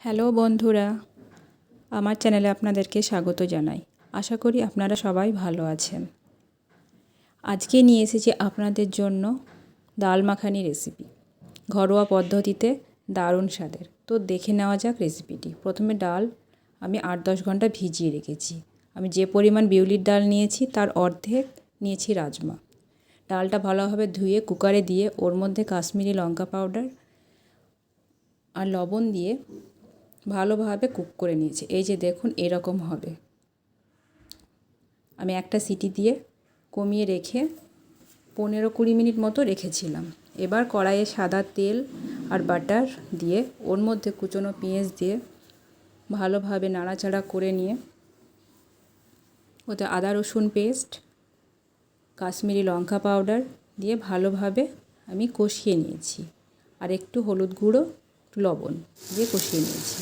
Hello বন্ধুরা, আমার চ্যানেলে আপনাদেরকে স্বাগত জানাই। আশা করি আপনারা সবাই ভালো আছেন। আজকে নিয়ে এসেছি আপনাদের জন্য ডাল মাখানি রেসিপি। ঘরোয়া পদ্ধতিতে দারুণ স্বাদের। তো দেখে নেওয়া যাক রেসিপিটি। প্রথমে ডাল আমি 8-10 ঘন্টা ভিজিয়ে রেখেছি। আমি যে পরিমাণ বিউলির ডাল নিয়েছি তার অর্ধেক নিয়েছি রাজমা। ডালটা ভালোভাবে ধুয়ে কুকারে দিয়ে ওর মধ্যে কাশ্মীরি লঙ্কা পাউডার আর লবণ দিয়ে ভালোভাবে কুক করে নিয়েছি। এই যে দেখুন এরকম হবে। আমি একটা সিটি দিয়ে কমিয়ে রেখে 15-20 মিনিট মতো রেখেছিলাম। এবার কড়াইয়ে সাদা তেল আর বাটার দিয়ে ওর মধ্যে কুচনো পেঁয়াজ দিয়ে ভালোভাবে নাড়াচাড়া করে নিয়ে ওতে আদা রসুন পেস্ট, কাশ্মীরি লঙ্কা পাউডার দিয়ে ভালোভাবে আমি কষিয়ে নিয়েছি। আর একটু হলুদ গুঁড়ো, লবণ দিয়ে কষিয়ে নিয়েছি।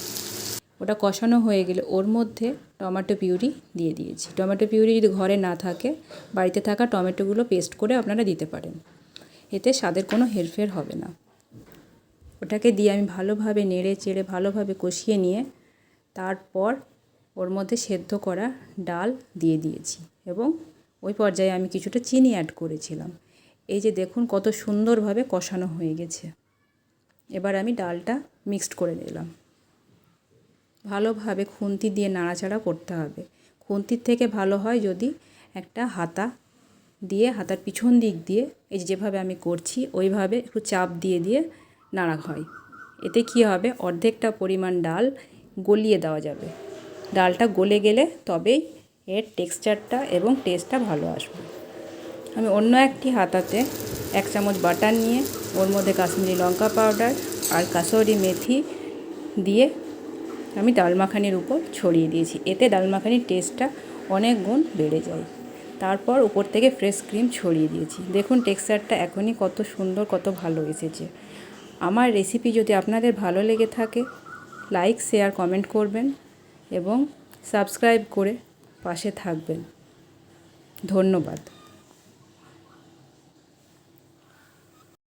ওটা কষানো হয়ে গেলে ওর মধ্যে টমেটো পিউরি দিয়ে দিয়েছি। টমেটো পিউরি যদি ঘরে না থাকে, বাড়িতে থাকা টমেটোগুলো পেস্ট করে আপনারা দিতে পারেন। এতে স্বাদের কোনো হেরফের হবে না। ওটাকে দিয়ে আমি ভালোভাবে নেড়ে চেড়ে ভালোভাবে কষিয়ে নিয়ে তারপর ওর মধ্যে সেদ্ধ করা ডাল দিয়ে দিয়েছি এবং ওই পর্যায়ে আমি কিছুটা চিনি অ্যাড করেছিলাম। এই যে দেখুন কত সুন্দরভাবে কষানো হয়ে গেছে। এবার আমি ডালটা মিক্সড করে নিলাম। ভালোভাবে খুন্তি দিয়ে নাড়াচাড়া করতে হবে। খুন্তির থেকে ভালো হয় যদি একটা হাতা দিয়ে হাতার পিছন দিক দিয়ে এই যেভাবে আমি করছি ওইভাবে একটু চাপ দিয়ে দিয়ে নাড়া হয়। এতে কী হবে, অর্ধেকটা পরিমাণ ডাল গলিয়ে দেওয়া যাবে। ডালটা গলে গেলে তবেই এর টেক্সচারটা এবং টেস্টটা ভালো আসবে। আমি অন্য একটি হাতাতে 1 চামচ বাটার নিয়ে ওর মধ্যে কাশ্মীরি লঙ্কা পাউডার আর কাসুরি মেথি দিয়ে আমি ডাল মাখানির উপর ছড়িয়ে দিয়েছি। এতে ডাল মাখানির টেস্টটা অনেক গুণ বেড়ে যায়। তারপর উপর থেকে ফ্রেশ ক্রিম ছড়িয়ে দিয়েছি। দেখুন টেক্সচারটা এখনই কত সুন্দর, কত ভালো এসেছে। আমার রেসিপি যদি আপনাদের ভালো লেগে থাকে, লাইক, শেয়ার, কমেন্ট করবেন এবং সাবস্ক্রাইব করে পাশে থাকবেন। ধন্যবাদ।